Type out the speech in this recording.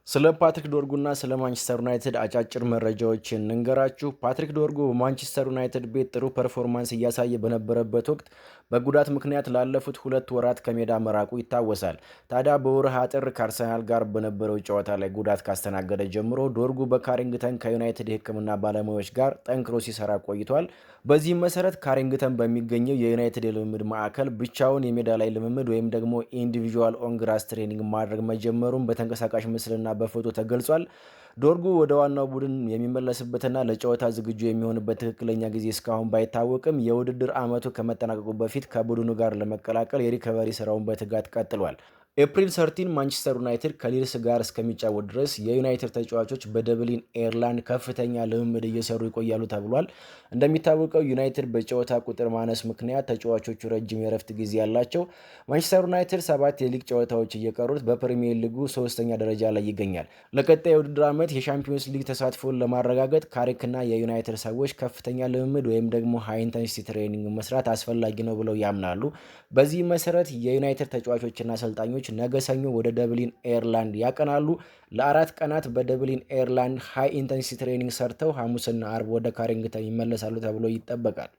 ስለ ፓትሪክ ዶርጉና ስለ ማንቸስተር ዩናይትድ አጫጭር መረጃዎችን እንንገራችሁ። ፓትሪክ ዶርጉ በማንቸስተር ዩናይትድ ቤት ጥሩ ፐርፎርማንስ እያሳየ በነበረበት ወቅት በጉዳት ምክንያት ላለፉት 2 ወራት ከሜዳ መራቁ ይታወሳል። ታዲያ በወርሃ ጥር ከአርሰናል ጋር በነበረው ጨዋታ ላይ ጉዳት ካስተናገደ ጀምሮ ዶርጉ በካሪንግተን ከዩናይትድ የሕክምና ባለሙያዎች ጋር ጠንክሮ ሲሰራ ቆይቷል። በዚህም መሰረት ካሪንግተን በሚገኘው የዩናይትድ የልምምድ ማዕከል ብቻውን የሜዳ ላይ ልምምድ ወይም ደግሞ ኢንዲቪዥዋል ኦንግራስ ትሬኒንግ ማድረግ መጀመሩን በተንቀሳቃሽ ምስልና በፎቶ ተገልጿል። ዶርጉ ወደ ዋናው ቡድን የሚመለስበትና ለጨዋታ ዝግጁ የሚሆንበት ትክክለኛ ጊዜ እስካሁን ባይታወቅም የውድድር ዓመቱ ከመጠናቀቁ በፊት ከቡድኑ ጋር ለመቀላቀል የሪከቨሪ ስራውን በትጋት ቀጥሏል። ኤፕሪል 13 ማንቸስተር ዩናይትድ ከሊድስ ጋር እስከሚጫወት ድረስ የዩናይትድ ተጫዋቾች በደብሊን ኤርላንድ ከፍተኛ ልምምድ እየሰሩ ይቆያሉ ተብሏል። እንደሚታወቀው ዩናይትድ በጨዋታ ቁጥር ማነስ ምክንያት ተጫዋቾቹ ረጅም የረፍት ጊዜ ያላቸው። ማንቸስተር ዩናይትድ 7 የሊግ ጨዋታዎች እየቀሩት በፕሪሚየር ሊጉ 3ኛ ደረጃ ላይ ይገኛል። ለቀጣይ የውድድር ዓመት የሻምፒዮንስ ሊግ ተሳትፎን ለማረጋገጥ ካሪክና የዩናይትድ ሰዎች ከፍተኛ ልምምድ ወይም ደግሞ ሃይ ኢንተንሲቲ ትሬኒንግ መስራት አስፈላጊ ነው ብለው ያምናሉ። በዚህ መሰረት የዩናይትድ ተጫዋቾችና አሰልጣኞች ነገ ሰኞ ወደ ደብሊን ኤርላንድ ያቀናሉ። ለ4 ቀናት በደብሊን ኤርላንድ ሃይ ኢንተንሲቲ ትሬኒንግ ሰርተው ሐሙስና አርብ ወደ ካሪንግተን ይመለሳሉ ተብሎ ይጠበቃል።